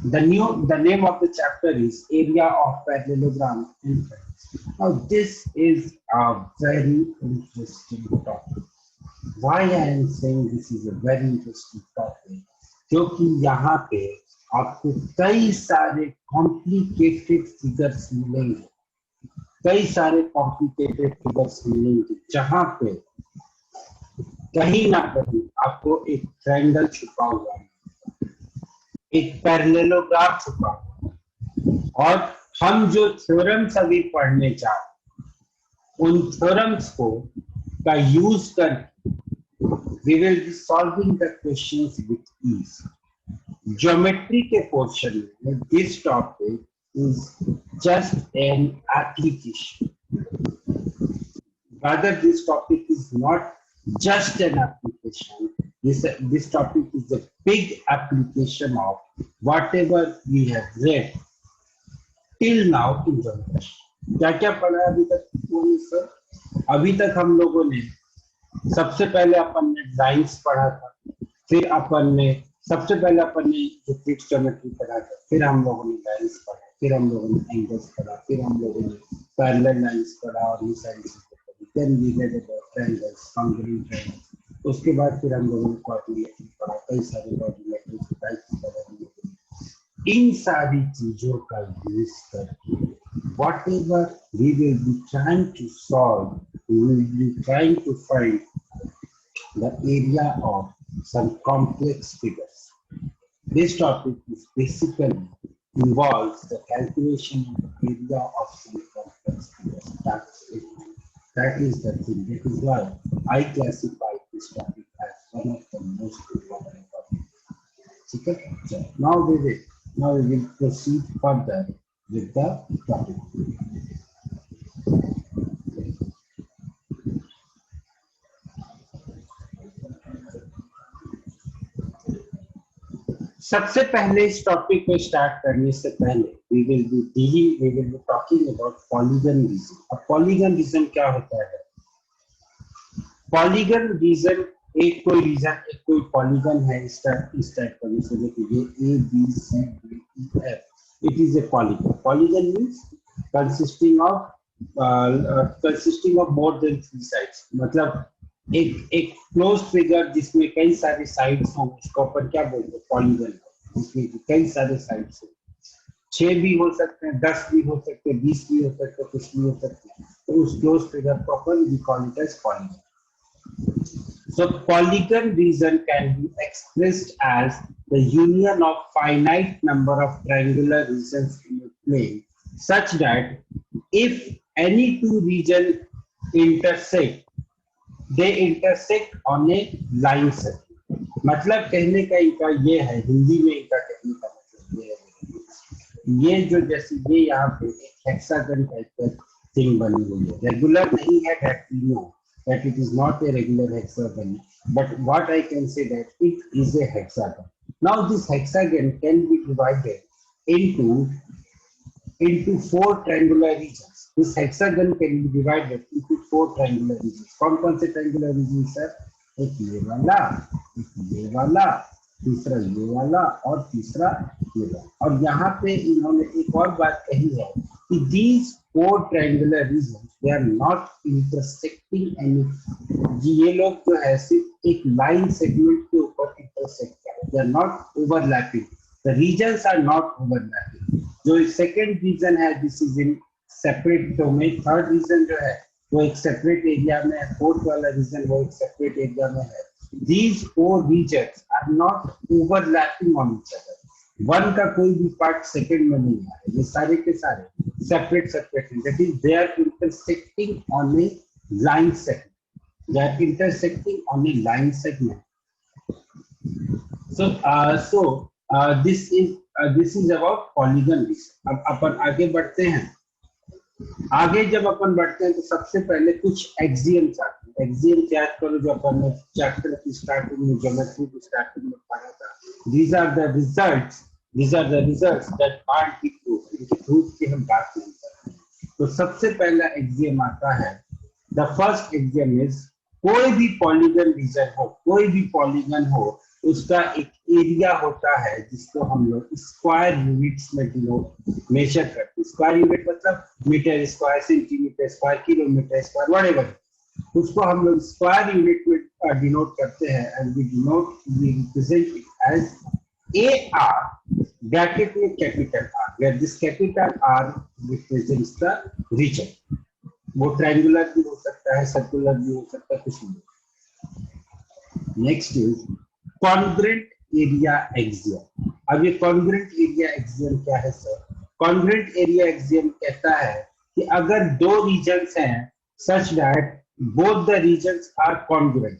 The name of the chapter is Area of Parallelogram Inference. Now, this is a very interesting topic. Why I am saying this is a very interesting topic? क्योंकि यहाँ पे आपको कई सारे complicated figures मिलेंगे, जहाँ पे कहीं ना कहीं आपको एक ट्रायंगल छुपा हुआ है, एक पैरेललोग्राम छुपा हुआ है, और हम जो थ्योरम्स अभी पढ़ने जा रहे हैं उन थ्योरम्स को का यूज करके we will be solving the questions with ease. Geometry के पोर्शन में this topic is just an application. Rather, this topic is not just an application. This topic is a big application of whatever we have read till now in geometry. क्या क्या पढ़ा है अभी तक? अभी तक हम लोगों ने सबसे पहले अपन ने लाइंस पढ़ा था, फिर अपन ने जो फिक्स्ड ज्योमेट्री पढ़ा था, फिर हम लोगों ने लाइंस पढ़ा, फिर हम लोगों ने एंगल्स पढ़ा, फिर हम लोगों ने पैरेलल लाइंस पढ़ा और then we read about triangles, congruent triangles. उसके बाद फिर हम लोगों ने क्वाड्रिलेटरल पढ़ा, कई सारे क्वाड्रिलेटरल टाइप्स पढ़े। इन सारी चीजों का यूज करके whatever we will be trying to solve, we will be trying to find the area of some complex figures. This topic is basically involves the calculation of the area of some complex figures. That's it. That is the thing. That is why I classify this topic as one of the most important topics. Okay? Now we will proceed further with the topic. सबसे पहले इस topic को start करने से पहले we will be talking about polygon region. अब polygon region क्या होता है? Polygon region एक कोई polygon है इस टाइप का, जैसे देखिए A B C D E F. It is a polygon. Polygon means consisting of more than 3 sides. मतलब एक क्लोज फिगर जिसमें कई सारे साइड्स हों, उसको अपन क्या बोलते हैं? पॉलीगन। जिसमें कई सारे साइड्स हो, 6 भी हो सकते हैं, 10 भी हो सकते हैं, 20 भी हो सकते हैं, कुछ भी हो सकते हैं, तो उस क्लोज फिगर को अपन we call it as polygon. So polygon region can be expressed as the union of finite number of triangular regions in a plane, such that if any two regions intersect, they intersect on a line segment. मतलब कहने का इनका ये है, हिंदी में इनका कहने का मतलब ये है, ये जो जैसे ये यहाँ पे एक हेक्सागन टाइप का थिंग बनी हुई है, रेगुलर नहीं है, that we know that it is not a regular hexagon, but what I can say that it is a hexagon. Now this hexagon can be divided into 4 triangular regions. This hexagon can be divided into 4 triangular regions. कौन से triangular regions है? एक ये वाला, तीसरा ये वाला और तीसरा ये वाला। और यहाँ पे इन्होंने एक और बात कही है कि these 4 triangular regions they are not intersecting any. ये लोग जो है सिर्फ एक लाइन सेगमेंट के ऊपर इंटरसेक्ट कर रहे हैं, they are not overlapping. The regions are not overlapping. जो सेकंड रीजन है, this is in separate domain. Third region जो है वो एक सेपरेट एरिया में है, फोर्थ वाला रीजन वो एक सेपरेट एरिया में है. These 4 regions are not overlapping on each other. One का कोई भी पार्ट सेकंड में नहीं आ रहा, ये सारे के सारे सेपरेट हैं. That is, they are intersecting on a line segment. They are intersecting on a line segment. So this is about polygon region. अब अपन आगे बढ़ते हैं. जब अपन बढ़ते हैं तो सबसे पहले कुछ एक्सियम्स आते हैं. एक्सियम याद करो जो अपन ने चैप्टर की स्टार्टिंग में, ज्योमेट्री की स्टार्टिंग में पढ़ा था. These are the results that can't be proved. इनकी प्रूफ की हम बात नहीं कर रहे. तो सबसे पहला एक्सियम आता है, द फर्स्ट एक्सियम इज कोई भी पॉलीगन रीजन हो, उसका एक एरिया होता है जिसको हम लोग स्क्वायर यूनिट्स में डिनोट मेजर करते हैं। स्क्वायर यूनिट मतलब metre square, centimetre square, kilometre square, whatever, उसको हम लोग स्क्वायर यूनिट में डिनोट करते हैं and we represent it as a R bracket में capital R, where this capital R represents the region. वो ट्रायंगुलर भी हो सकता है, सर्कुलर भी हो सकता है, कुछ भी। Next is congruent area axiom. अब ये कॉन्ग्रुएंट एरिया एक्सियम क्या है सर? कॉन्ग्रुएंट एरिया एक्सियम कहता है कि अगर दो रीजन्स हैं such that both the regions are congruent,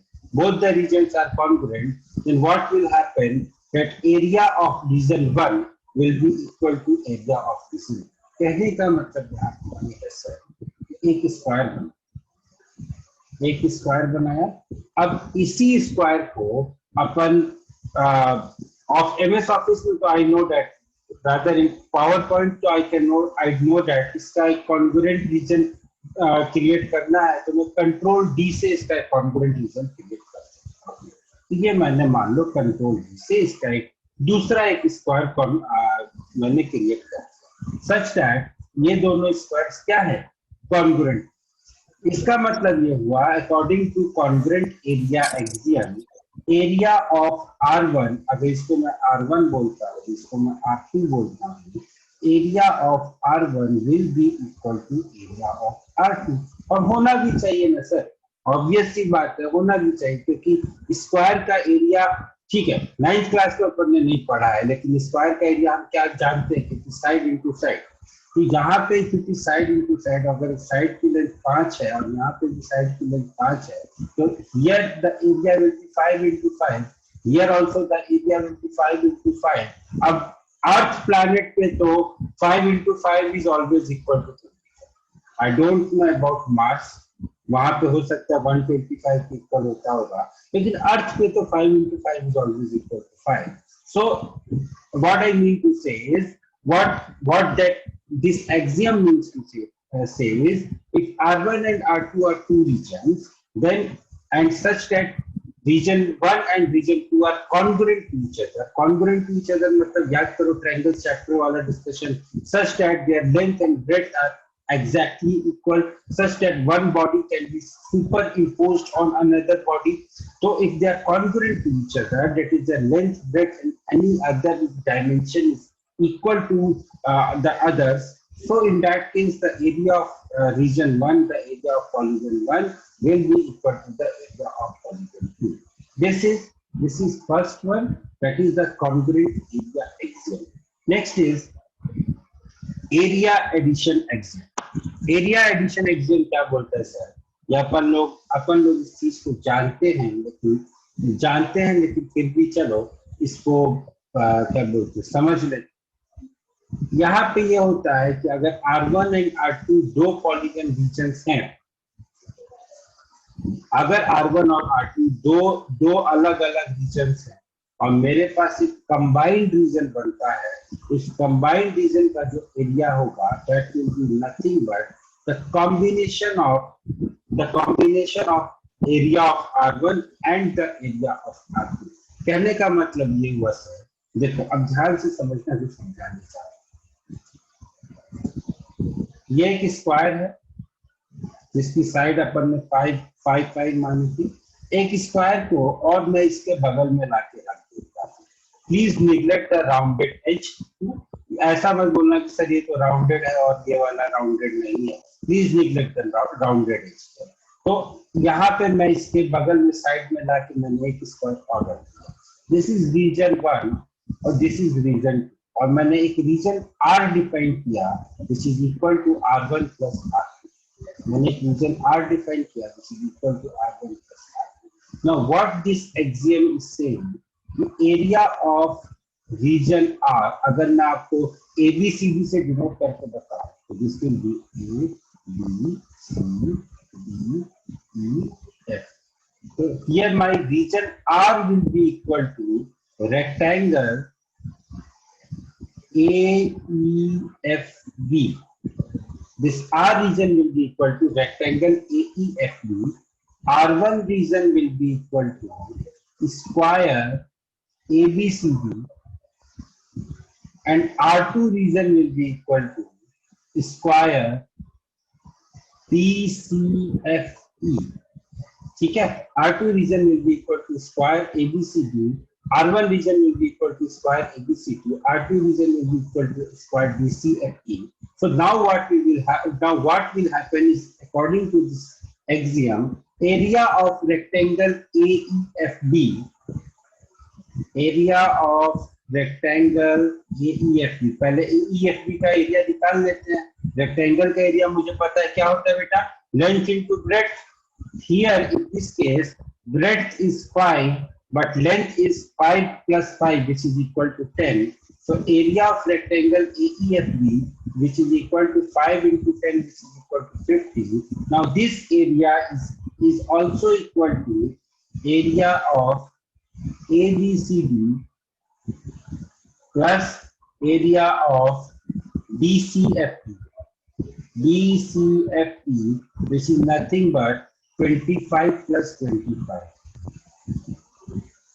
then what will happen that area of region 1 will be equal to area of region। कहने का मतलब यहाँ है सर, एक स्क्वायर बनाया, अब इसी स्क्वायर को अपन ऑफ एमएस ऑफिस में तो I know that, rather in power point तो आई नो दैट इसका एक कॉन्ग्रुएंट रीजन क्रिएट करना है, तो मैं कंट्रोल डी से इसका एक कॉन्ग्रुएंट रीजन क्रिएट कर सकता हूँ। ये मैंने मान लो कंट्रोल डी से इसका एक दूसरा एक स्क्वायर मैंने क्रिएट कर सच दैट ये दोनों स्क्वायर्स क्या है? कॉन्ग्रुएंट। इसका मतलब ये हुआ according two congruent area axiom, area of R1, अगर इसको मैं R1 बोलता हूँ, इसको मैं R2 बोलता हूँ, area of R1 will be equal to area of R2। और होना भी चाहिए ना सर, ऑब्वियस सी बात है, होना भी चाहिए, क्योंकि स्क्वायर का एरिया, ठीक है 9th क्लास में अपन ने नहीं पढ़ा है, लेकिन स्क्वायर का एरिया हम क्या जानते हैं कि साइड इंटू साइड। तो यहाँ पे क्योंकि साइड इंटू साइड, अगर साइड की लेंथ 5 है और यहाँ पे भी साइड की लेंथ 5 है, तो here the area will be 5 into 5, here also the area will be 5 into 5। अब अर्थ प्लैनेट पे तो 5 into 5 is always equal to 25। I don't know about Mars, वहां पे हो सकता है 125 के इक्वल होता होगा, लेकिन अर्थ पे तो 5 into 5 is always equal to 5। So what I mean to say is what that this axiom means to say is, if R1 and R2 are two regions, then and such that region 1 and region 2 are congruent to each other। congruent to each other मतलब याद करो triangle chapter वाला discussion, such that their length and breadth are exactly equal, such that one body can be superimposed on another body। So if they are congruent to each other, that is their length, breadth and any other dimension is equal to the others, so in that case the area of region 1, the area of polygon 1 will be equal to the area of polygon 2। this is first one, that is the congruent area axiom। next is area addition axiom। area addition axiom क्या बोलता है sir? ये अपन लोग इस चीज को जानते हैं, लेकिन फिर भी चलो इसको क्या बोलते हैं समझ लेते। यहाँ पे ये होता है कि अगर R1 एंड R2 दो पॉलीगन रीजन्स हैं, अगर R1 और R2 दो अलग अलग रीजन्स हैं और मेरे पास एक कंबाइंड रीजन बनता है, उस कंबाइंड रीजन का जो एरिया होगा that will be nothing but the combination of area of R1 and the area of R2। कहने का मतलब ये हुआ सर, देखो अब ध्यान से समझना, जो समझाने चाह रहा हूं। ये एक स्क्वायर है जिसकी साइड अपन ने 5 मानी थी, एक स्क्वायर को और मैं इसके बगल में लाके रख देता हूँ। Please neglect the rounded edge. ऐसा मत बोलना कि सर ये तो राउंडेड है और ये वाला राउंडेड नहीं है, please neglect the rounded edge. तो यहाँ पे मैं इसके बगल में साइड में लाके मैंने एक स्क्वायर और रख दिया। दिस इज रीजन 1 और दिस इज रीजन 2, और मैंने एक रीजन R डिफाइन किया which is equal to R1 plus R2। मैंने एक रीजन R डिफाइन किया which is equal to R1 plus R2। Now what this axiom is saying, the area of region R, अगर मैं आपको ABCD से denote करके बताऊं तो this will be A B C D E F। So here my region R will be equal to rectangle AEFB। This R region will be equal to rectangle AEFB। R1 region will be equal to square ABCD and R2 region will be equal to square BCFE. ठीक है, R2 region will be equal to square ABCD, R1 region will be equal to square ABC2, R2 region will be equal to square BCFE. So now what will happen is, according to this axiom, area of rectangle AEFB, area of rectangle AEFB, पहले AEFB का area निकाल लेते हैं। Rectangle का area मुझे पता है क्या होता है बेटा, length into breadth. Here in this case breadth is 5 but length is 5 plus 5 which is equal to 10. So area of rectangle AEFB which is equal to 5 into 10 which is equal to 50. Now this area is also equal to area of ABCD plus area of BCFE. BCFE which is nothing but 25 plus 25।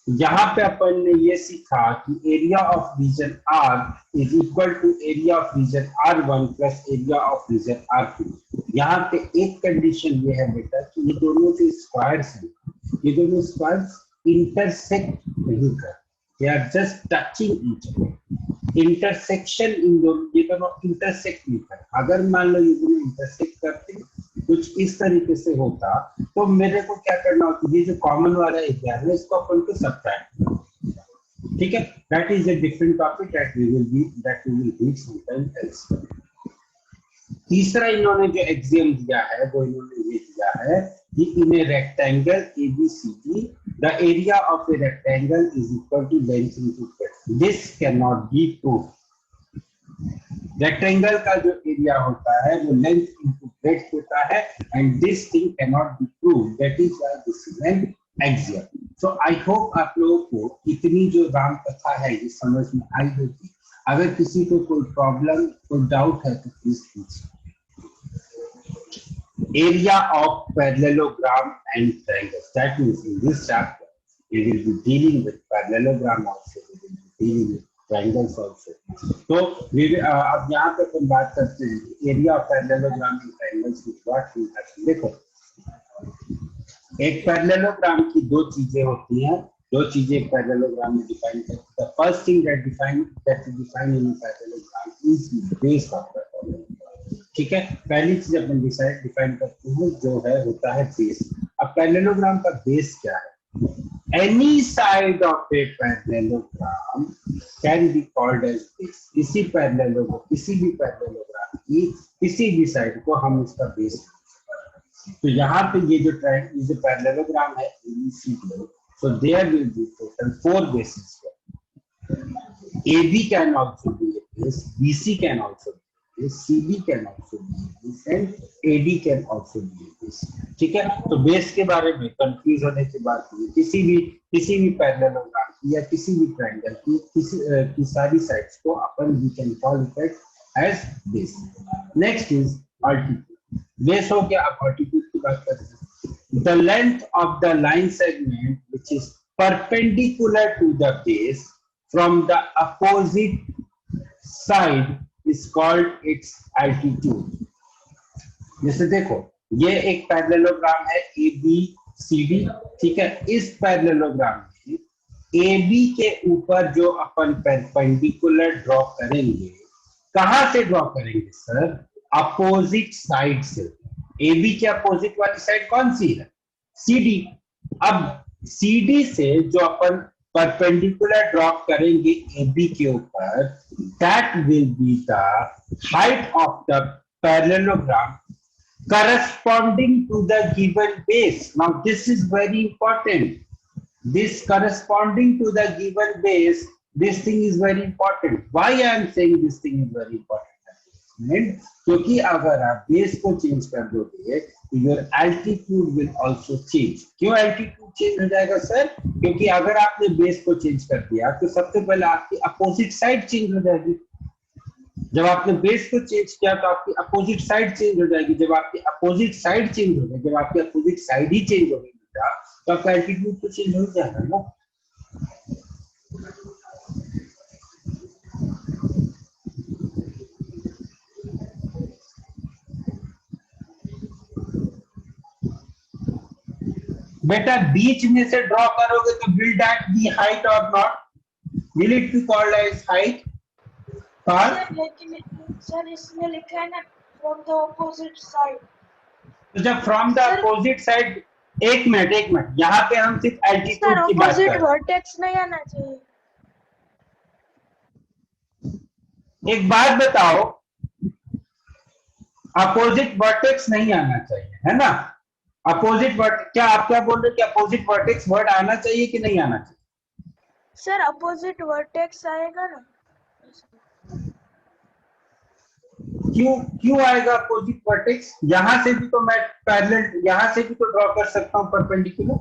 यहाँ पे अपन ने ये सीखा कि area of region R is equal to area of region R1 plus area of region R2। यहाँ पे एक condition ये है बेटा कि ये दोनों जो स्क्वायर्स हैं, ये दोनों स्क्वायर्स इंटरसेक्ट नहीं कर, they are just touching each other. Intersection इन दोनों, ये दोनों इंटरसेक्ट नहीं कर। अगर मान लो ये दोनों इंटरसेक्ट करते कुछ इस तरीके से होता तो मेरे को क्या करना होता, ये जो कॉमन वाला एरिया है इसको अपन को सब्ट्रैक्ट। ठीक है, that is a different topic that we will read sometime else. तीसरा इन्होंने जो एक्सियम दिया है वो इन्होंने ये दिया है कि in a rectangle ABCD the area of a rectangle is equal to length into breadth. This can not be proved. Rectangle का जो एरिया होता है वो लेंथ इनटू ब्रेड्थ होता है and this thing can not be proved, that is why this is an axiom. So I hope आप लोगों को इतनी जो राम कथा है ये समझ में आई होगी। अगर किसी को कोई प्रॉब्लम, कोई डाउट है तो प्लीज पूछिए। Area of parallelogram and triangles, that means in this chapter we will be dealing with parallelogram also, we will be dealing with triangles also. तो अब यहाँ पे हम बात करते हैं area of parallelogram and triangles की। व्हाट विल हैपन, देखो एक पैरेललोग्राम की दो चीजें होती हैं, दो चीजें पैरेललोग्राम में डिफाइन करते हैं। The first thing that we define in parallelogram is base of parallelogram. ठीक है, पहली चीज अपन डिफाइन करते हैं जो है होता है बेस। अब पैरेललोग्राम का बेस क्या है? Any side of a parallelogram can be called as base। किसी पैरेललोग्राम, किसी भी पैरेललोग्राम की किसी भी साइड को हम उसका बेस। तो यहाँ पे ये जो पैरेललोग्राम है ABCD, so there will be total 4 bases। AB can also be a base, BC can also be a base, CB can also be a base and AD can also be a base। ठीक है, तो base के बारे में confuse होने की बात नहीं। किसी भी पैरेललोग्राम की या किसी भी ट्रायंगल की सारी साइड्स को अपन we can call it as base. Next is altitude. Base हो गया, अब अल्टीट्यूड की बात करते हैं। The length of the line segment which is perpendicular to the base from the opposite side is called its altitude. जैसे देखो ये एक पैरेललोग्राम है ABCD। ठीक है, इस पैरेललोग्राम में AB के ऊपर जो अपन परपेंडिकुलर ड्रॉ करेंगे, कहां से ड्रॉ करेंगे सर? अपोजिट साइड से। AB के अपोजिट वाली साइड कौन सी है? CD। अब CD से जो अपन परपेंडिकुलर ड्रॉ करेंगे AB के ऊपर, that will be the height of the parallelogram corresponding to the given base। Now this is very important, this corresponding to the given base, this thing is very important। Why I am saying this thing is very important? क्योंकि अगर आप base को change कर दोगे तो your altitude will also change। क्यों altitude change हो जाएगा सर? क्योंकि अगर आपने बेस को चेंज कर दिया तो सबसे पहले आपकी अपोजिट साइड चेंज हो जाएगी। जब आपने बेस को चेंज किया तो आपकी अपोजिट साइड चेंज हो जाएगी। जब आपकी अपोजिट साइड चेंज हो जाएगी, जब आपकी अपोजिट साइड ही चेंज हो गई तो आपका एल्टीट्यूड तो चेंज हो जाएगा ना। बेटा बीच में से ड्रॉ करोगे तो विल दैट बी हाइट और not? Will it be called as height? Sir लेकिन सर इसमें लिखा है ना फ्रॉम द ऑपोजिट साइड। तो जब फ्रॉम द अपोजिट साइड, एक मिनट यहाँ पे हम सिर्फ एल्टीट्यूड की बात कर रहे हैं। वर्टेक्स नहीं आना चाहिए। एक बात बताओ, अपोजिट वर्टेक्स नहीं आना चाहिए, है ना? अपोजिट वर्ट, क्या आप क्या बोल रहे हो कि अपोजिट वर्टेक्स वर्ड आना चाहिए कि नहीं आना चाहिए? सर अपोजिट वर्टेक्स आएगा ना। क्यों क्यों आएगा अपोजिट वर्टेक्स? यहां से भी तो मैं पैरेलल, यहां से भी तो ड्रॉ कर सकता हूं perpendicular.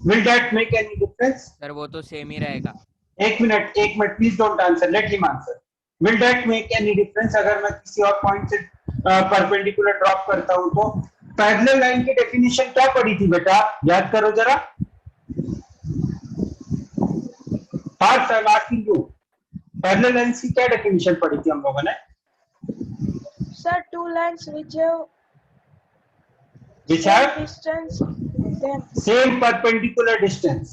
Will that make any difference? Sir वो तो सेम ही रहेगा। एक minute please don't answer, let him answer. Will that make any difference अगर मैं किसी और पॉइंट से परपेंडिकुलर ड्रॉप करता हूं तो? पैरेलल लाइन की डेफिनेशन क्या पढ़ी थी बेटा, याद करो जरा। Parth, I am asking you, parallel lines की क्या डेफिनेशन पढ़ी थी हम लोगों ने? Sir, two lines which have distance then same perpendicular distance।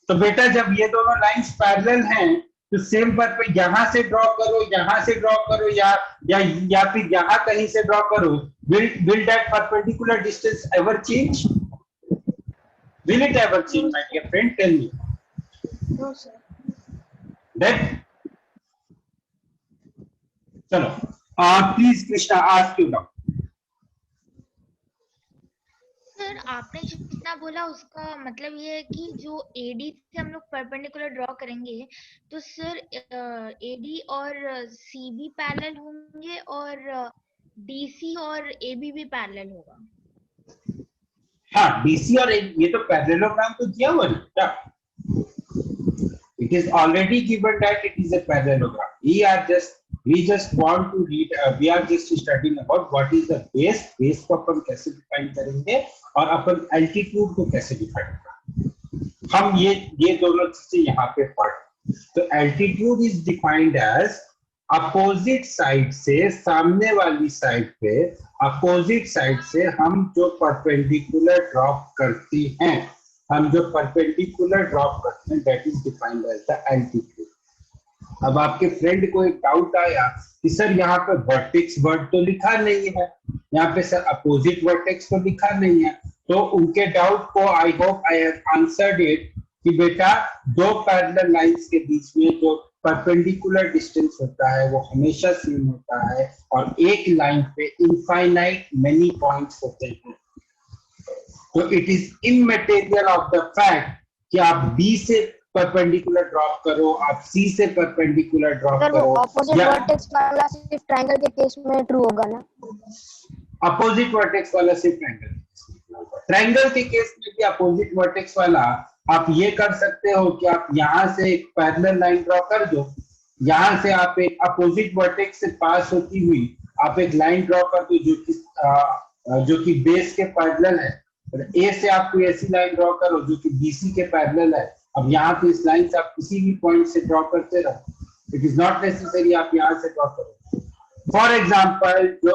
तो बेटा जब ये दोनों लाइंस पैरेलल हैं तो सेम पर यहां से ड्रॉ करो, यहां से ड्रॉ करो, या फिर यहां कहीं से ड्रॉ करो, will that perpendicular distance ever change? Will it ever change, my dear friend? Tell me. no sir. That चलो, please Krishna ask you now. Sir आपने जितना बोला उसका मतलब ये है कि जो AD से हम लोग परपेंडिकुलर ड्रॉ करेंगे तो सर AD और CB पैरेलल होंगे और DC और AB भी पैरेलल होगा। हाँ, DC और AB ये तो पैरेललोग्राम तो दिया हुआ है। It is already given that it is a parallelogram. We just want to read. We are just studying about what is the base. Base को अपन कैसे define करेंगे और अपन altitude को कैसे define करेंगे। हम ये दोनों चीजें यहाँ पे पढ़। तो altitude is defined as opposite side से, सामने वाली साइड पे अपोजिट साइड से हम जो परपेंडिकुलर ड्रॉप करते हैं, that is defined as the altitude. अब आपके फ्रेंड को एक डाउट आया कि सर यहाँ पे वर्टेक्स वर्ड तो लिखा नहीं है, यहाँ पे सर अपोजिट वर्टेक्स तो लिखा नहीं है। तो उनके डाउट को I hope I have answered it कि बेटा दो पैरेलल लाइंस के बीच में जो परपेंडिकुलर डिस्टेंस होता है वो हमेशा सेम होता है और एक लाइन पे इनफाइनाइट मेनी पॉइंट्स होते हैं। तो it is immaterial of the fact कि आप B से परपेंडिकुलर ड्रॉप करो, आप C से परपेंडिकुलर ड्रॉप करो। अपोजिट वर्टेक्स वाला सिर्फ ट्रायंगल के केस में ट्रू होगा ना? अपोजिट वर्टेक्स वाला सिर्फ ट्रायंगल के केस में भी अपोजिट वर्टेक्स वाला आप ये कर सकते हो कि आप यहां से एक पैरेलल लाइन ड्रॉ कर दो, यहां से आप एक अपोजिट वर्टेक्स से पास होती हुई आप एक लाइन ड्रॉ कर दो जो कि बेस के पैरेलल है। A से आप कोई ऐसी लाइन ड्रॉ करो जो कि BC के पैरेलल है। अब यहाँ पे इस लाइन से आप किसी भी पॉइंट से ड्रॉ करते रहो, इट इज नॉट नेसेसरी आप यहाँ से ड्रॉ करो। फॉर एग्जांपल जो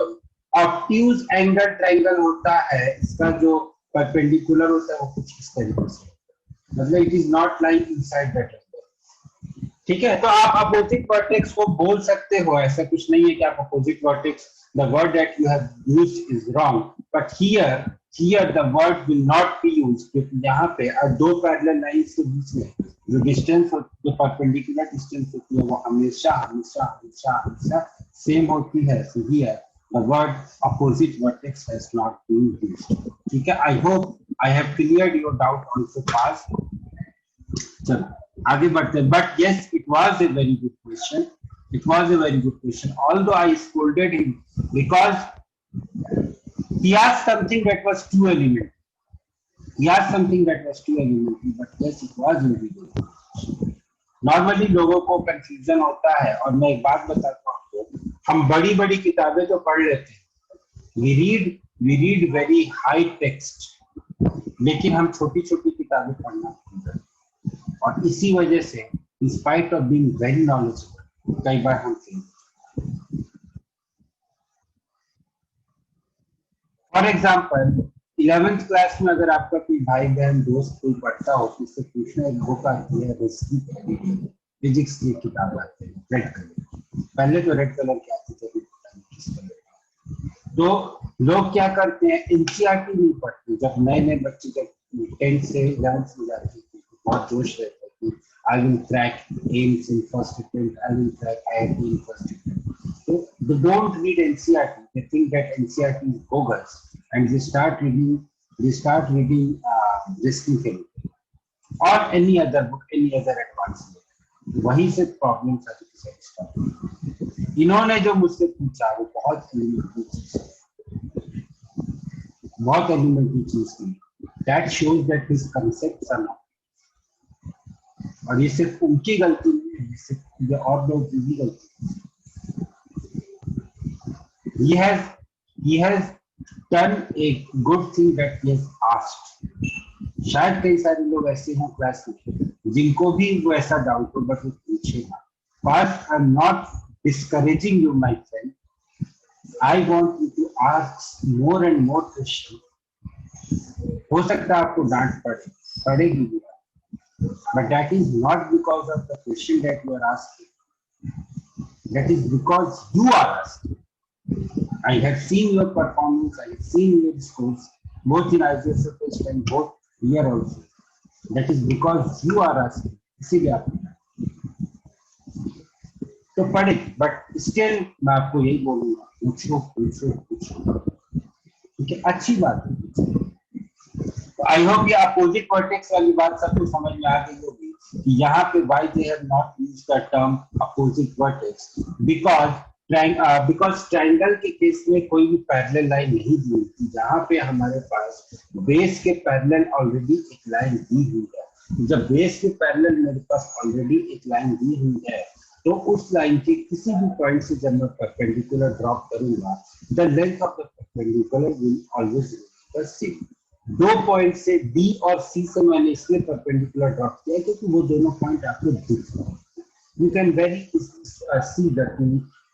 ऑब्ट्यूज एंगल ट्रायंगल होता है, इसका जो परपेंडिकुलर होता है वो कुछ इस तरीके से, मतलब it is not like inside that triangle. ठीक है, तो आप अपोजिट वर्टेक्स को बोल सकते हो, ऐसा कुछ नहीं है कि आप opposite vertex, the word that you have used is wrong, but here the word will not be used, क्योंकि यहाँ पे दो पैरेलल लाइंस के बीच में जो डिस्टेंस, जो परपेंडिकुलर डिस्टेंस होती है वो हमेशा हमेशा हमेशा हमेशा सेम होती है। So here the word opposite vertex has not been used. ठीक है, I hope I have cleared your doubt also past. चलो आगे बढ़ते हैं, but yes, it was a very good question. It was a very good question. Although I scolded him because he asked something that was too elementary. But yes, it was a very good question. Normally लोगों को confusion होता है, और मैं एक बात बताता हूँ, हम बड़ी बड़ी किताबें तो पढ़ लेते हैं, we read very high text, लेकिन हम छोटी छोटी किताबें पढ़ना भूल जाते हैं, और इसी वजह से in spite of being very knowledgeable कई बार हम fail. For example 11th class में अगर आपका कोई भाई बहन दोस्त कोई पढ़ता हो तो उससे पूछना, एक बुक आती है फिजिक्स की किताब आती है रेड कलर, पहले तो रेड कलर की आती थी, तो लोग क्या करते हैं एनसीईआरटी नहीं पढ़ते। जब नए नए बच्चे जब 10th से 11th में जाते थे तो बहुत जोश रहता है कि I will crack AIIMS in first attempt, I will crack IIT in first attempt. So they don't read NCERT. They think that NCERT is bogus, and they start reading Risky Chemical or any other book, any other advanced book. वहीं से problem start. इन्होंने जो मुझसे पूछा वो बहुत elementary चीज थी। That shows that his concepts are not. और ये सिर्फ उनकी गलती नहीं है, सिर्फ ये और लोग की गलती है। He has done a good thing that he has asked. शायद कई सारे लोग ऐसे हैं क्लास में जिनको भी वो ऐसा डाउट हो बट वो पूछेगा। First, I'm not discouraging you, my friend. I want you to ask more and more questions. हो सकता है आपको डांट पड़ेगी भी, but that is not because of the question that you are asking. That is because you are asking. I have seen your performance, I have seen your scores, both in IGSF test and both here also. That is because you are asking. इसीलिए आप तो पढ़े, but still मैं आपको यही बोलूंगा, पूछो, ठीक है, अच्छी बात है। तो आई होप ये अपोजिट वर्टेक्स वाली बात सबको समझ में आ गई होगी कि यहाँ पे why they have not used the term opposite vertex because triangle के केस में कोई भी पैरेलल लाइन नहीं दी हुई थी, जहाँ पे हमारे पास बेस के पैरेलल ऑलरेडी एक लाइन दी हुई है। जब बेस के पैरेलल मेरे पास ऑलरेडी एक लाइन दी हुई है तो उस लाइन के किसी भी पॉइंट से जब मैं परपेंडिकुलर ड्रॉप करूंगा, the length of the perpendicular will always remain the same. दो पॉइंट से बी और सी से मैंने इसलिए परपेंडिकुलर ड्रॉप किया क्योंकि वो दोनों पॉइंट आपको दिख रहे हैं। You can very see the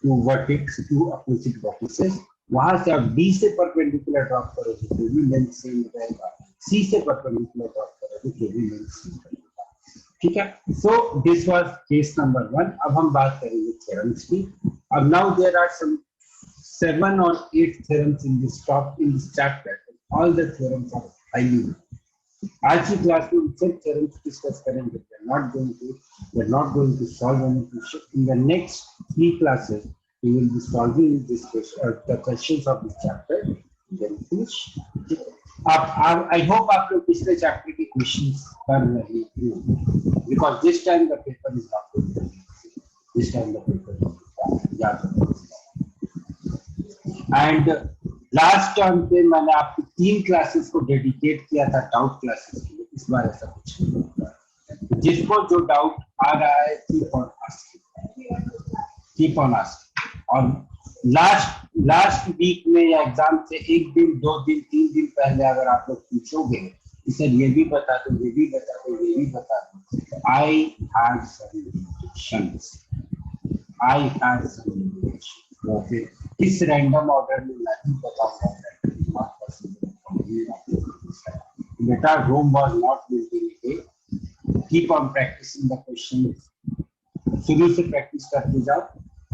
two vertex, two opposite vertices. वहां से आप डी से परपेंडिकुलर ड्रॉप करोगे तो भी लेंथ सेम रहेगा, सी से परपेंडिकुलर ड्रॉप करोगे तो भी लेंथ सेम रहेगा, ठीक है। So this was case number 1। अब हम बात करेंगे थ्योरम्स की। अब now there are some 7 or 8 theorems in this chapter. All the theorems are highly good. आज की क्लास में सब theorems डिस्कस करेंगे। We're not going to solve any question. In the next 3 classes, we will be solving this question, the questions of this chapter. Then finish. I hope आप लोग पिछले chapter के questions कर रहे हो, because this time the paper is not good. This time the paper is याद रखो। And last term पे मैंने आपको 3 क्लासेस को डेडिकेट किया था डाउट क्लासेस के लिए। इस बार ऐसा कुछ नहीं होगा। जिसको जो डाउट आ रहा है कीप ऑन आस्किंग। और लास्ट वीक में या एग्जाम से 1 दिन 2 दिन 3 दिन पहले अगर आप लोग पूछोगे कि सर ये भी बता दो, ये भी बता दो, ये भी बता दो, आई हैड सम लिमिटेशंस। तो फिर किस रैंडम ऑर्डर में नहीं बताऊंगा बेटा। Rome was not built in a day. Keep on practising the questions, शुरू से प्रैक्टिस करते जाओ।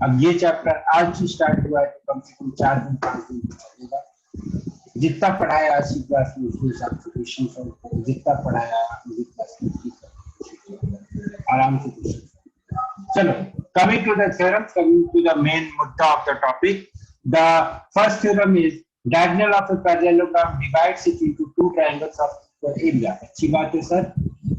अब ये चैप्टर आज ही स्टार्ट हुआ है तो कम से कम 4 दिन 5 दिन चलेगा। जितना पढ़ाया आज की क्लास में उसके हिसाब से क्वेश्चन सॉल्व करो। जितना पढ़ाया अगली क्लास में आराम से क्वेश्चन। चलो, coming to the theorems, coming to the main mudda of the topic. The first theorem is diagonal of a parallelogram divides it into 2 triangles of equal area. अच्छी बात है सर।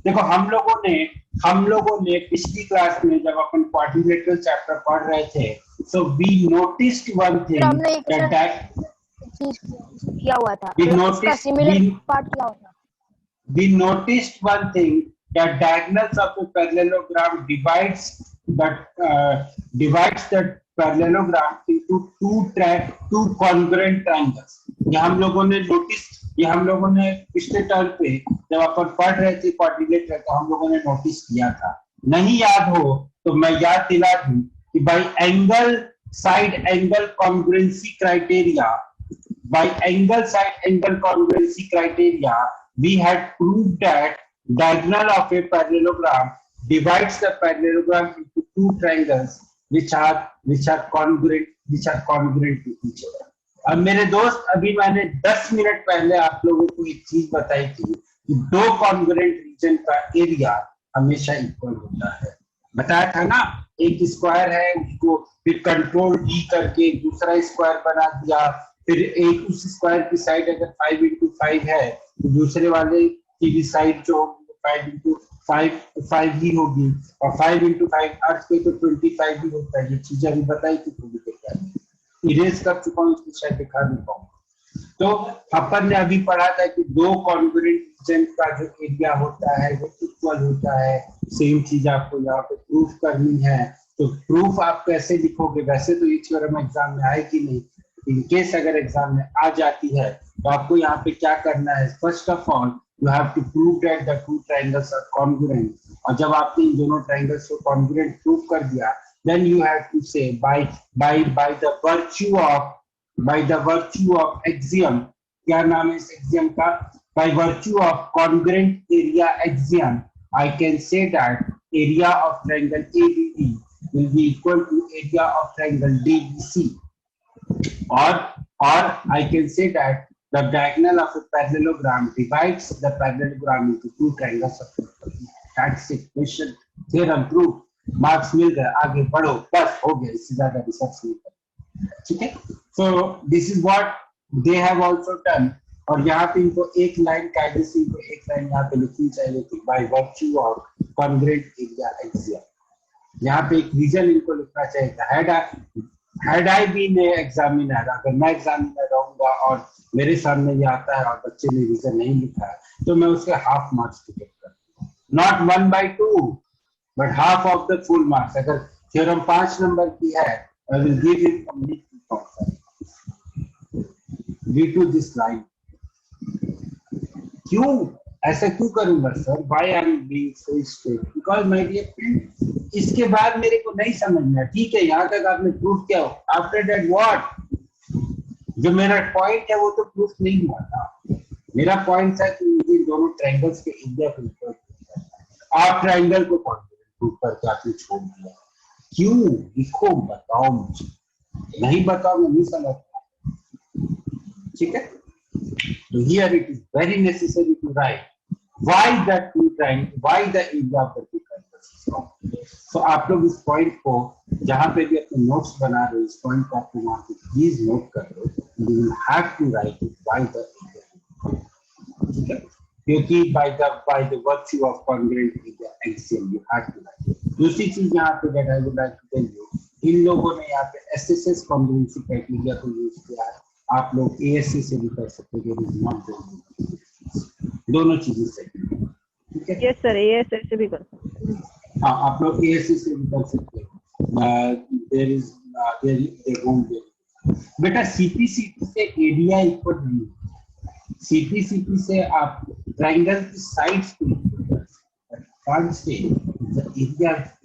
देखो हम लोगों ने पिछली क्लास में जब अपन क्वाड्रिलेटरल चैप्टर पढ़ रहे थे, so we noticed one thing that किया हुआ था। we noticed one thing that diagonals of a parallelogram divides the parallelogram into 2 congruent triangles. ये हम लोगों ने पिछले टर्म पे जब अपन पढ़ रहे थे क्वाड्रिलेटरल तो हम लोगों ने नोटिस किया था। नहीं याद हो तो मैं याद दिला दूं कि भाई side angle congruency criteria by angle side angle congruency criteria, we had proved that diagonal of a parallelogram divides the parallelogram into two triangles which are congruent to each other. अब मेरे दोस्त, अभी मैंने 10 मिनट पहले आप लोगों को एक चीज बताई थी कि दो कॉन्ग्रुएंट रीजन का एरिया हमेशा इक्वल होता है। बताया था ना, एक स्क्वायर है, उसको फिर कंट्रोल डी करके दूसरा स्क्वायर बना दिया, फिर एक उस स्क्वायर की साइड अगर 5x5 है तो दूसरे वाले की भी साइड जो 5x5 ही होगी, और 5x5 अर्थ पे तो 25 ही होता है। ये चीजें अभी बताई थी, थोड़ी देर पहले इरेज कर चुका हूँ, इसको शायद दिखा नहीं पाऊंगा। तो अपन ने अभी पढ़ा था कि दो कॉन्ग्रुएंट रीजन का जो एरिया होता है वो इक्वल होता है। सेम चीज आपको यहाँ पे प्रूफ करनी है, तो प्रूफ आप कैसे लिखोगे? वैसे तो ये थ्योरम एग्जाम में आएगी नहीं, इन केस अगर एग्जाम में आ जाती है तो आपको यहाँ पे क्या करना है? First of all you have to prove that the two triangles are congruent, और जब आपने इन दोनों ट्रायंगल्स को कॉन्ग्रुएंट प्रूव कर दिया, then you have to say by the virtue of axiom, क्या नाम है इस axiom का? By virtue of congruent area axiom, I can say that area of triangle ABD will be equal to area of triangle DBC, or I can say that the diagonal of a parallelogram divides the parallelogram into two triangles of equal. That's it, question, theorem proved, marks मिल गए, आगे बढ़ो, बस हो गया, इससे ज्यादा research नहीं करना। ठीक है, so this is what they have also done. और यहाँ पे इनको एक लाइन कायदे से इनको एक लाइन यहाँ पे लिखनी चाहिए थी, by virtue of congruent area axiom. यहाँ पे एक रीजन इनको लिखना चाहिए था। हैड आई बीन एग्जामिनर, अगर मैं एग्जामिनर रहूंगा और मेरे सामने ये आता है और बच्चे ने रीजन नहीं लिखा है तो मैं उसके हाफ मार्क्स टिकट करता हूँ, not 1/2 but half of the full marks। अगर थ्योरम 5 नंबर की है, I will give him only 2 points due to this line। क्यों ऐसा क्यों करूंगा sir? Why I am being so strict? Because my dear friend, इसके बाद मेरे को नहीं समझना। ठीक है, यहाँ तक आपने प्रूफ किया, आफ्टर दैट व्हाट? जो मेरा पॉइंट है वो तो प्रूफ नहीं हुआ था। मेरा पॉइंट था कि मुझे दोनों ट्रायंगल्स के एरिया को आप ट्रायंगल को प्रूफ करके आपने छोड़ दिया। क्यों? लिखो, बताओ मुझे। नहीं बताओ, मैं नहीं समझता। ठीक है, तो here it is very necessary to write why the two triangle, why the area of the two triangles. तो आप लोग इस पॉइंट को जहां पे भी अपने नोट्स बना रहे हो, इस पॉइंट को आपको वहां पे प्लीज नोट कर लो। You will have to write it why the area. ठीक है, क्योंकि by the virtue of congruent area axiom you have to write। दूसरी चीज यहाँ पे that I would like to tell you, इन लोगों ने यहाँ पे SSS congruency criteria को यूज किया है। आप लोग ASC से भी कर सकते हो, दोनों चीजें से। ठीक है, यस सर, ASC से भी कर सकते हैं। हाँ, आप लोग ASC से भी कर सकते हो। there won't be। बेटा CPCT से एरिया इक्वल नहीं, CPCT से आप ट्रायंगल की साइड्स को can't say the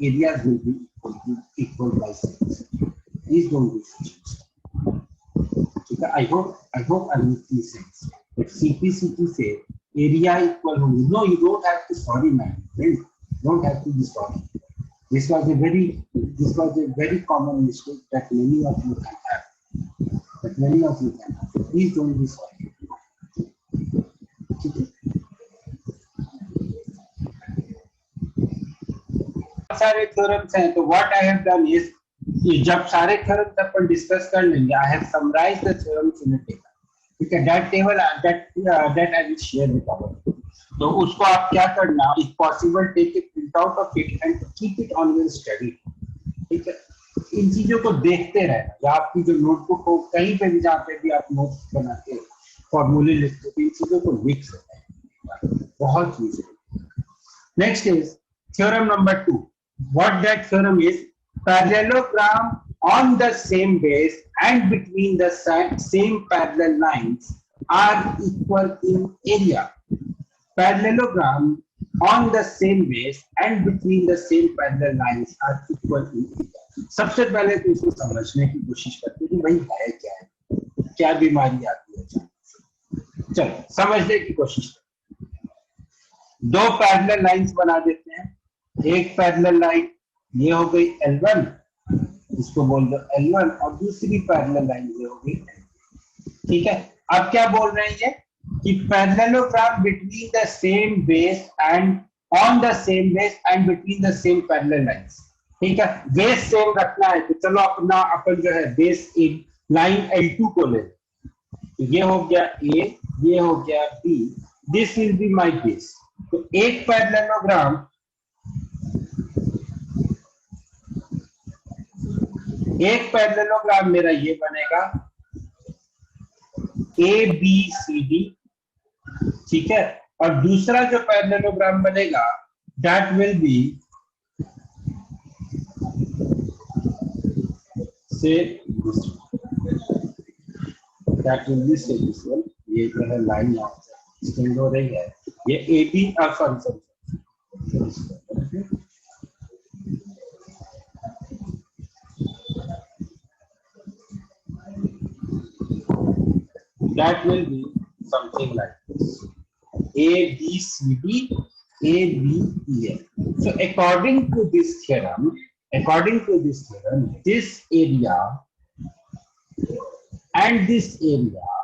areas will be equal by sides। Please don't do such। ठीक है, I hope I'm making sense। But CPCT से एरिया इक्वल होंगे। No, you don't have to, sorry man, don't have to be sorry। This was a very common mistake that many of you can have। So please don't be sorry। सारे theorems हैं, तो what I have done is, जब सारे theorems अपन discuss कर लेंगे, I have summarised the theorems in a table. ठीक है, that table that I will share with our. तो उसको आप क्या करना, if possible take a print out of it and keep it on your study. ठीक है, इन चीजों को देखते रहना, या आपकी जो नोटबुक हो, कहीं पे भी जहाँ पे भी आप नोट्स बनाते हो, फॉर्मूले लिखते हो, इन चीजों को लिख सकते हैं, बहुत useful. Next is theorem number 2। What that theorem is, parallelogram on the same base and between the same parallel lines are equal in area। Parallelogram on the same base and between the same parallel lines are equal in area। सबसे पहले तो इसको समझने की कोशिश करते हैं कि भाई है क्या बीमारी आती चलो समझने की कोशिश करें। दो पैरेलल लाइंस बना देते हैं। एक पैरेलल लाइन ये हो गई L1, इसको बोल दो L1, और दूसरी पैरेलल लाइन ये हो गई L2। ठीक है, अब क्या बोल रहे हैं ये कि parallelogram between the same base and on the same base and between the same parallel lines. ठीक है, बेस सेम रखना है तो चलो अपना अपन जो है बेस लाइन L2 को ले, ये हो गया A, ये हो गया B, this will be my base. तो एक पैरेललोग्राम मेरा ये बनेगा ABCD, ठीक है, और दूसरा जो पैरेललोग्राम बनेगा दैट विल बी से दिस वन। ये जो है लाइन यहाँ से एक्सटेंड हो रही है, ये AB that will be something like this: ABCD, ABEF. So according to this theorem, this area and this area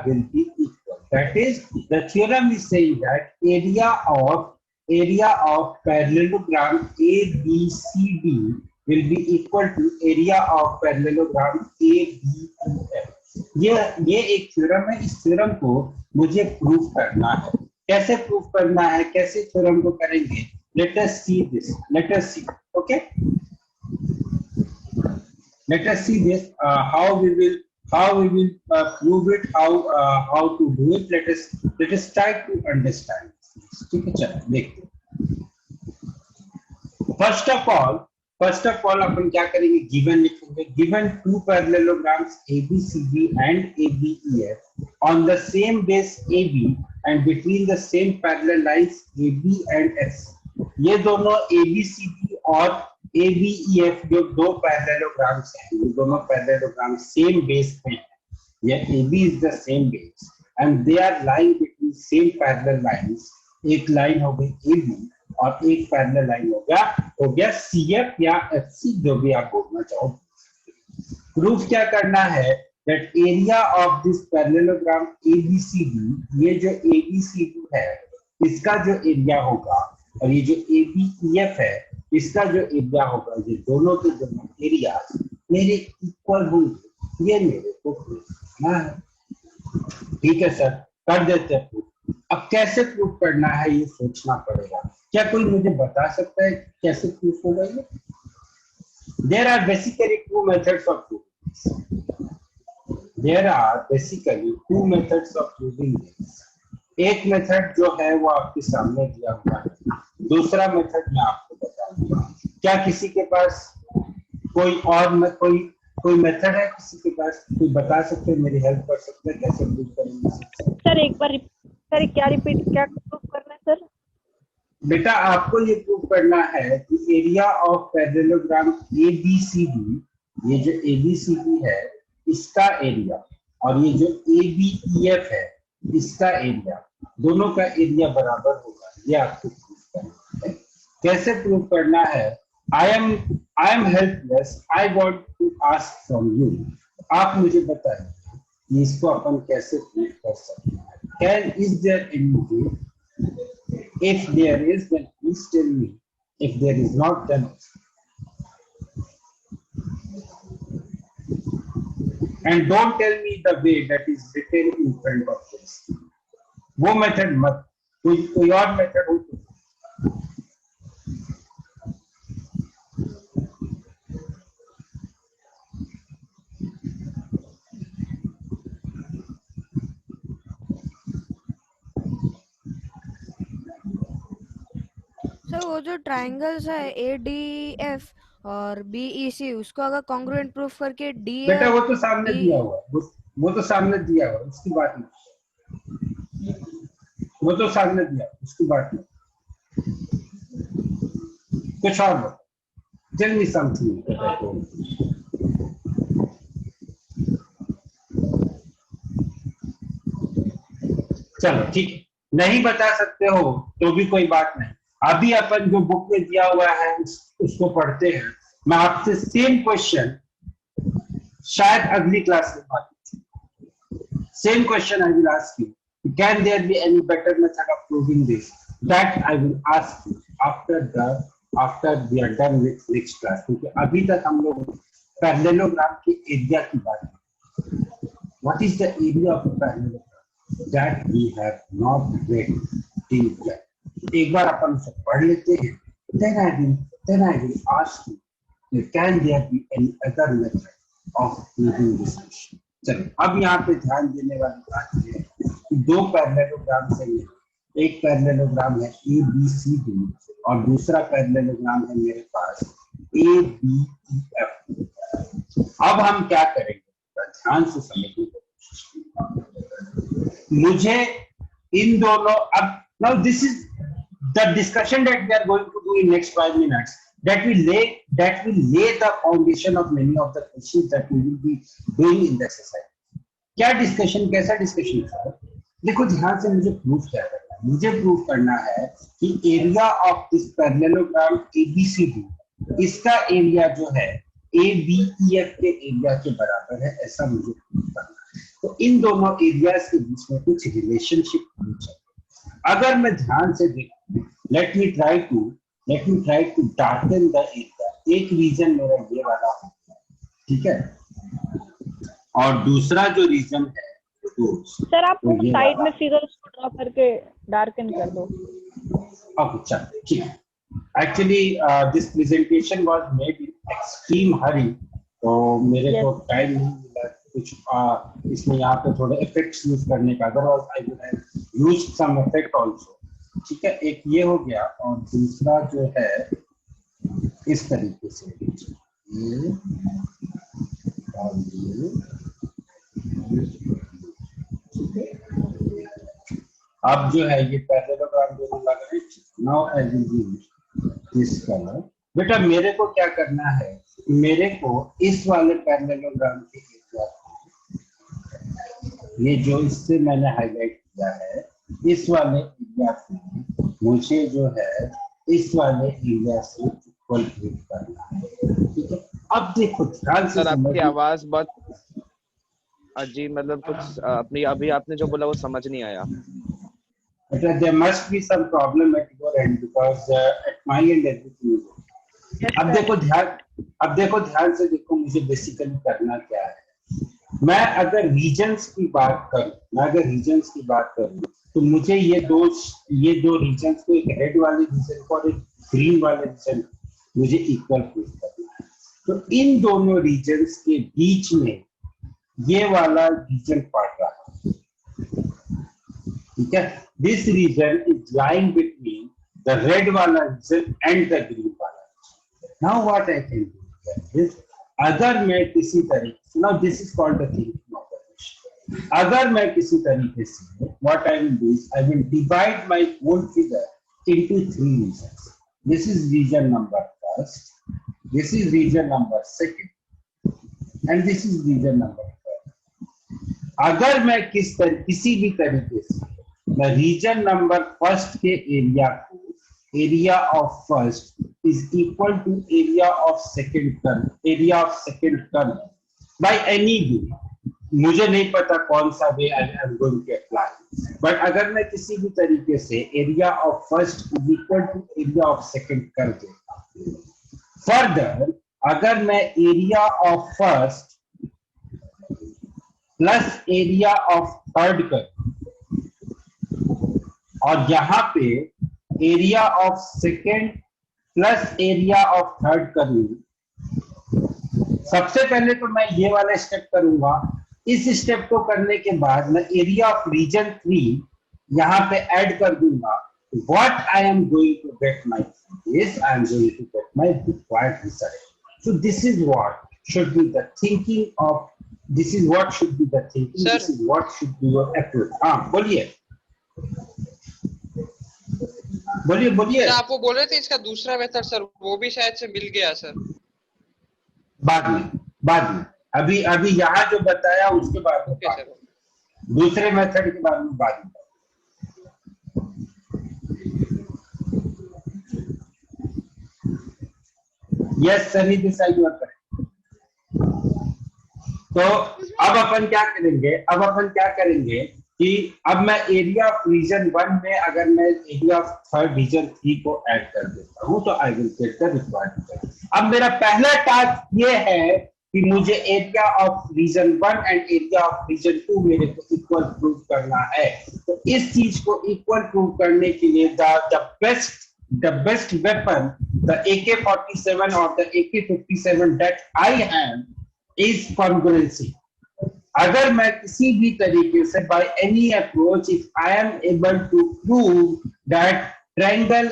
will be equal. That is, the theorem is saying that area of parallelogram ABCD will be equal to area of parallelogram ABEF. ये एक theorem है, इस theorem को मुझे proof करना है। कैसे proof करना है, कैसे थ्योरम को करेंगे? Let us see this. Okay, let us see this, how we will prove it, how to do it. Let us try to understand. ठीक है, चलो देखते हैं। फर्स्ट ऑफ ऑल अपन क्या करेंगे, गिवन लिखेंगे। Given two parallelograms ABCD and ABEF on the same base AB and between the same parallel lines AB and FC। ये दोनों ABCD और ABEF जो दो पैरेललोग्राम्स हैं, ये दोनों पैरेललोग्राम सेम बेस पे हैं। ये AB is the same base and they are lying between same parallel lines। एक लाइन हो गई AB और एक पैरेलल लाइन हो गया CF या FC, जो भी आप बोलना चाहो। प्रूफ क्या करना है, that area of this parallelogram ABCD, ये जो ABCD है इसका जो एरिया होगा और ये जो ABEF है इसका जो एरिया होगा, ये दोनों के दोनों एरिया मेरे इक्वल होंगे, ये मेरे को प्रूफ करना है। ठीक है सर, कर देते हैं प्रूफ। अब कैसे प्रूफ करना है ये सोचना पड़ेगा। क्या कोई मुझे बता सकता है कैसे प्रूफ होगा ये? There are basically two methods of proving this. एक मेथड जो है वो आपके सामने दिया हुआ है, दूसरा मेथड मैं आपको बताऊंगा। क्या किसी के पास कोई मेथड है? किसी के पास कोई बता सकते हैं, मेरी हेल्प कर सकते हैं कैसे प्रूफ करेंगे? सर एक बार क्या प्रूफ करना है सर? बेटा आपको ये प्रूफ करना है कि एरिया ऑफ पैरेललोग्राम ABCD, ये जो ABCD है इसका एरिया और ये जो ABEF है इसका एरिया, दोनों का एरिया बराबर होगा। ये आपको प्रूफ करना है। कैसे प्रूफ करना है? I am helpless. I want to ask from you. आप मुझे बताइए कि इसको अपन कैसे प्रूफ कर सकते हैं? Is there any way? If there is, then please tell me. If there is not, then and don't tell me the way that is written in front of this. वो मेथड मत, कोई और method हो तो। Sir वो जो triangles है ADF और BEC, उसको अगर कॉन्ग्रुएंट प्रूफ करके DF, बेटा वो तो सामने दिया हुआ है, वो तो सामने दिया हुआ है, उसकी बात नहीं, वो तो सामने दिया, उसकी बात नहीं। कुछ और बताओ, टेल मी समथिंग। चलो ठीक है, नहीं बता सकते हो तो भी कोई बात नहीं। अभी अपन जो बुक में दिया हुआ है उसको पढ़ते हैं। मैं आपसे सेम क्वेश्चन शायद अगली क्लास में बात, same question I will ask you, can there be any better method of proving this, that I will ask you after we are done with next class. क्योंकि अभी तक हम लोग पैरेललोग्राम के एरिया की बात की। What is the area of parallelogram that we have not read till yet. एक बार अपन उसे पढ़ लेते हैं, then I will ask you, can there be any other method of proving this question? चलो, अब यहाँ पे ध्यान देने वाली बात ये है, दो पैरेललोग्राम से एक पैरेललोग्राम है ABCD और दूसरा पैरेललोग्राम है मेरे पास ABEF। अब हम क्या करेंगे, ध्यान से समझने की कोशिश कीजिए। मुझे इन दोनों, अब now this is the discussion that we are going to do in next 5 minutes, that will lay the foundation of many of the questions that we will be doing in the exercise. क्या discussion, कैसा discussion था? देखो ध्यान से, मुझे proof क्या करना है, मुझे प्रूफ करना है कि area of this parallelogram ABCD, इसका एरिया जो है ABEF के एरिया के बराबर है, ऐसा मुझे प्रूफ करना है। तो इन दोनों एरियाज के बीच में कुछ रिलेशनशिप होनी चाहिए। अगर मैं ध्यान से देखूं, let me try to darken the area. एक रीजन मेरा ये वाला होगा, ठीक है, और दूसरा जो रीजन है तो सर आप साइड में फिगर्स को ड्रॉ करके डार्कन कर दो। ओके चलो ठीक है। Actually this presentation was made in extreme hurry, तो मेरे को टाइम नहीं मिला कुछ इसमें यहाँ पे थोड़े इफेक्ट्स यूज करने का, otherwise I would have used some effect also. ठीक है, एक ये हो गया और दूसरा जो है इस तरीके से ये और ये, ठीक है। अब जो है ये पैरेललोग्राम दोनों लग रहे हैं। Now I will use this colour. बेटा मेरे को क्या करना है, मेरे को इस वाले पैरेललोग्राम के एरिया, ये जो इससे मैंने हाईलाइट किया है, इस वाले एरिया को मुझे जो है इस वाले एरिया से इक्वल करना है, ठीक है। अब देखो ध्यान से, आपकी आवाज बहुत अजीब, मतलब कुछ अपनी अभी आपने जो बोला वो समझ नहीं आया। There must be some problem at your end because at my end everything is okay. अब देखो ध्यान से देखो, मुझे बेसिकली करना क्या है। मैं अगर रीजन्स की बात करूं, तो मुझे ये दो रीजन्स को, एक रेड वाले रीजन को और एक ग्रीन वाले रीजन को मुझे इक्वल प्रूव करना है। तो इन दोनों रीजन्स के बीच में ये वाला रीजन पड़ रहा है, ठीक है। This region is lying between the red वाला रीजन एंड द ग्रीन वाला region. Now what I can do is, अगर मैं किसी तरीके से, now this is called the thinking operation. अगर मैं किसी तरीके से, what I will do is I will divide my whole figure into 3 regions. This is region number first, this is region number second and this is region number third. अगर मैं किसी भी तरीके से मैं रीजन नंबर फर्स्ट के area को, area of first is equal to area of second curve by any way, मुझे नहीं पता कौन सा way I am going to apply, but अगर मैं किसी भी तरीके से area of first is equal to area of second कर देता हूं, फर्दर अगर मैं area of first plus area of third कर, और यहाँ पे area of second plus area of third करूं, सबसे पहले तो मैं ये वाला स्टेप करूंगा। इस स्टेप को करने के बाद मैं एरिया ऑफ रीजन 3 यहाँ पे ऐड कर दूंगा। What I am going to get my is I am going to get my required result. So this is what should be the thinking of, this is what should be the thinking, this is what should be your approach. हाँ बोलिए। बोलिए बोलिए। Sir आप वो बोल रहे थे इसका दूसरा मेथड सर, वो भी शायद से मिल गया सर। बाद में अभी अभी यहाँ जो बताया उसके बाद में ओके बात। सर। दूसरे मेथड के बारे में बात। Yes Sunny Desai you are correct. तो अब अपन क्या करेंगे कि अब मैं एरिया ऑफ रीजन 1 में अगर मैं एरिया ऑफ थर्ड रीजन 3 को ऐड कर देता हूं तो I will get the required. अब मेरा पहला टास्क ये है कि मुझे area of region 1 and area of region 2 मेरे को इक्वल प्रूव करना है। तो इस चीज को इक्वल प्रूव करने के लिए the best weapon, the AK-47 और the AK-57 that I have is congruency. अगर मैं किसी भी तरीके से by any approach if I am able to prove that triangle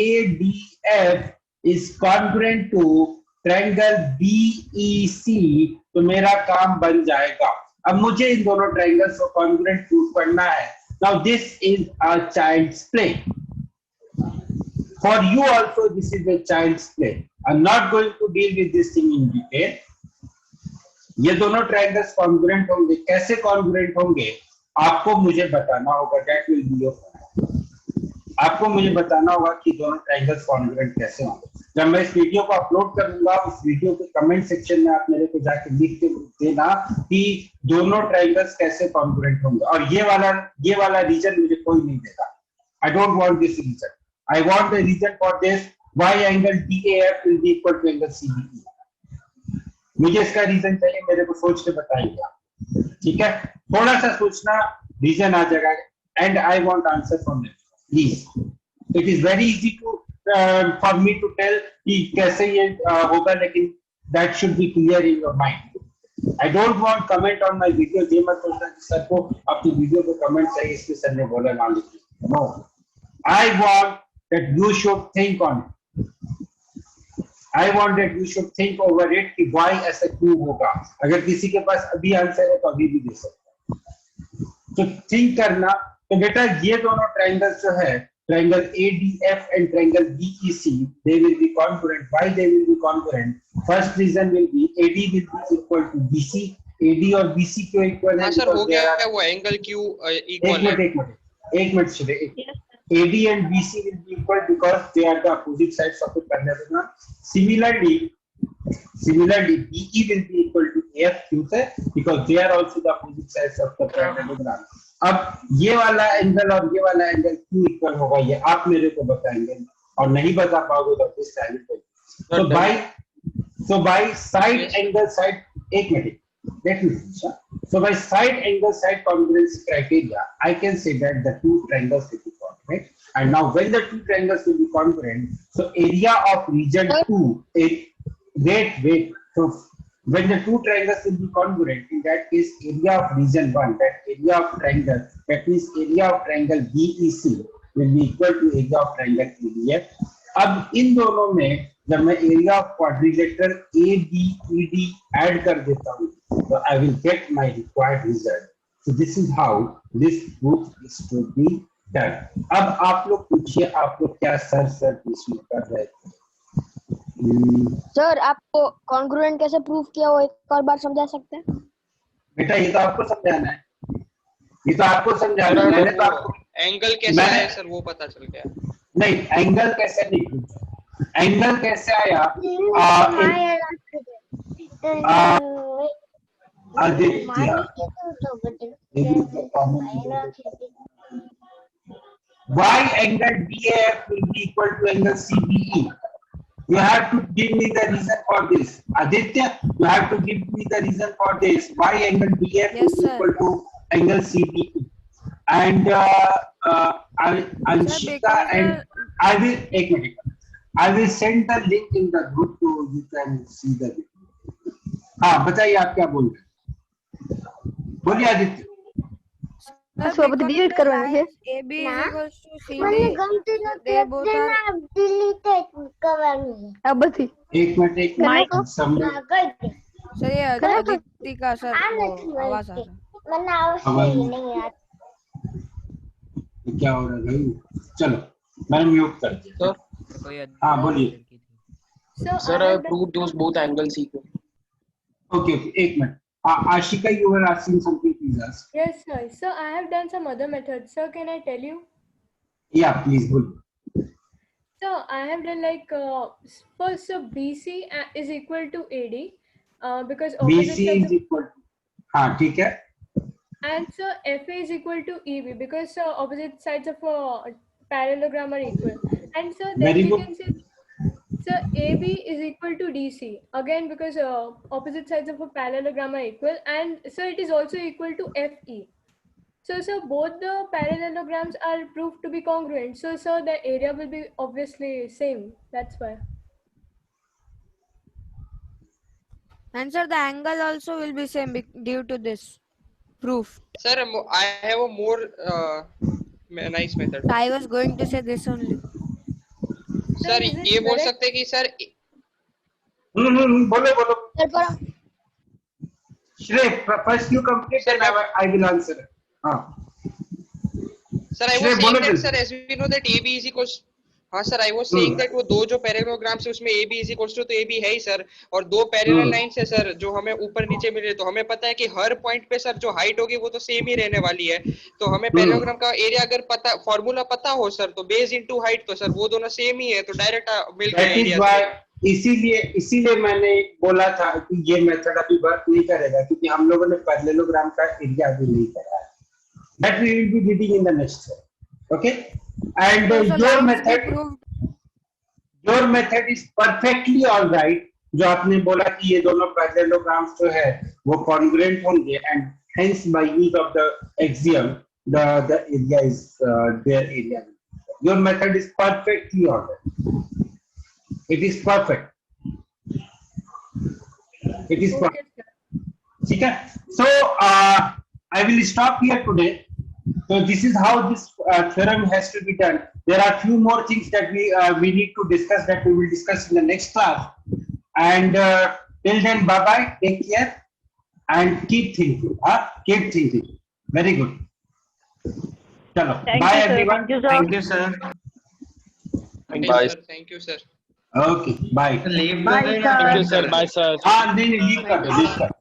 ADF is congruent to triangle BEC तो मेरा काम बन जाएगा। अब मुझे इन दोनों ट्रायंगल्स को congruent प्रूव करना है। Now this is a child's play. For you also this is a child's play. I'm not going to deal with this thing in detail. ये दोनों ट्रायंगल्स कॉन्ग्रुएंट होंगे, कैसे कॉन्ग्रुएंट होंगे आपको मुझे बताना होगा। दैट विल बी योर, आपको मुझे बताना होगा कि दोनों ट्रायंगल्स कॉन्ग्रुएंट कैसे होंगे। जब मैं इस वीडियो को अपलोड करूंगा उस वीडियो के कमेंट सेक्शन में आप मेरे को जाके लिख के देना कि दोनों ट्रायंगल्स कैसे कॉन्ग्रुएंट होंगे। और ये वाला रीजन मुझे कोई नहीं देगा। I don't want this region, I want the region for this y angle DAF will be equal to angle CBE। मुझे इसका रीजन चाहिए, मेरे को सोच के बताइए आप, ठीक है? थोड़ा सा सोचना, रीजन आ जाएगा। And I want answer from you please. It is very easy to for me to tell कि कैसे ये होगा, लेकिन that should be clear in your mind. I don't want comment on my video. ये मत सोचना कि सर को अपनी वीडियो पे कमेंट चाहिए इसलिए सर ने बोला ना लिखिए। No, I want that you should think on it. I want that you should think over it कि why ऐसा क्यों होगा। अगर किसी के पास अभी आंसर है तो अभी भी दे सकता है। तो थिंक करना। तो बेटा ये दोनों ट्रायंगल्स जो है, triangle ADF and triangle BEC, they will be congruent. Why they will be congruent? First reason will be AD will be equal to BC. AD और BC क्यों इक्वल है? सर हो गया है वो एंगल क्यू इक्वल है। एक minute सुनिए। AD and BC will be equal because they are the opposite sides of the parallelogram. Similarly, BE will be equal to AF क्यों से? Because they are also the opposite sides of the parallelogram. अब ये वाला angle और ये वाला angle क्यों equal होगा ये आप मेरे को बताएंगे, और नहीं बता पाओगे तो this so by side angle side, एक minute let me finish. So by side angle side congruency criteria I can say that the two triangles will be congruent. And now when the two triangles will be congruent, so area of region 2 wait so when the two triangles will be congruent, in that case area of region 1, that area of triangle, that means area of triangle BEC will be equal to area of triangle ADF. अब इन दोनों में जब मैं area of quadrilateral ABED add कर देता हूँ तो I will get my required result. So this is how this proof is to be done. अब आप लोग पूछिए, आप लोग क्या सर इसमें कर रहे थे? सर आपको कॉन्ग्रुएंट कैसे प्रूव किया वो एक और बार समझा सकते हैं? बेटा ये तो आपको समझाना है, ये तो आपको समझाना है। मैंने तो आपको एंगल कैसे आया सर वो पता चल गया। नहीं, एंगल कैसे नहीं पूछा, एंगल कैसे आया? Y angle DAF will be equal to angle CBE. You have to give me the reason for this. Aditya, you have to give me the reason for this. Y angle DAF Yes, is equal to angle CBE. And Anshika and I will एक minute, I will send the link in the group so you can see the video. हाँ बताइए आप क्या बोल रहे हैं, बोलिए आदित्य। उसको डिलीट करवाना है AB equals to CD. They both are. अब बस एक मिनट सर ये अदिति का सर वो आवाज आ रहा है। ये क्या हो रहा है भाई? चलो मैंने म्यूट कर दिया। हाँ बोलिए। Sir, I have proved those both angles equal. Okay एक minute. Ashika, you were asking something, please ask. Yes, sir. So I have done some other methods. Sir, can I tell you? Yeah, please बोलिए। So I have done like first, so BC is equal to AD because opposite BC sides is equal to, हाँ ठीक है। and so FA is equal to EB because opposite sides of a parallelogram are equal. And so then Very we good. can say, so AB is equal to DC again because opposite sides of a parallelogram are equal, and so it is also equal to FE. So both the parallelograms are proved to be congruent. So the area will be obviously same. That's why. And sir, the angle also will be same due to this proof. Sir, I have a more nice method. I was going to say this only. Sir is it ये बोल correct? सकते हैं कि sir बोलो बोलो। Sir, पर Shrey, first you complete and I will answer it. हाँ। Sir, I was saying that, sir, as we know that AB is equals, हाँ sir, I was saying that वो दो जो पैरेललोग्राम्स है उसमें AB is equals to, तो AB है ही sir, और दो पैरेलल लाइंस है सर जो हमें ऊपर नीचे मिले, तो हमें पता है कि हर पॉइंट पे सर जो हाइट होगी वो तो सेम ही रहने वाली है, तो हमें पैरेललोग्राम का एरिया अगर पता फॉर्मूला पता हो सर, तो बेस इनटू हाइट, तो सर वो दोनों सेम ही है, तो डायरेक्ट मिल गया एरिया। इसीलिए मैंने बोला था कि ये मेथड अभी वर्क नहीं करेगा क्योंकि हम लोगों ने पैरेललोग्राम का एरिया अभी नहीं करा है। That we will be reading in the next one. Okay, and your method is perfectly all right. जो आपने बोला कि ये दोनों पैरेललोग्राम्स जो है वो congruent होंगे, and hence by use of the axiom the area is their area. Your method is perfectly all right. It is perfect. It is perfect. ठीक है? So I will stop here today. So this is how this theorem has to be done. There are few more things that we need to discuss, that we will discuss in the next class. And till then, bye bye. Take care and keep thinking. Keep thinking. Very good. Chalo. Bye everyone. Thank you, sir. Thank you, sir. Okay. Bye. Thank you, sir. Bye, sir. हाँ नहीं leave कर दो, leave कर दो.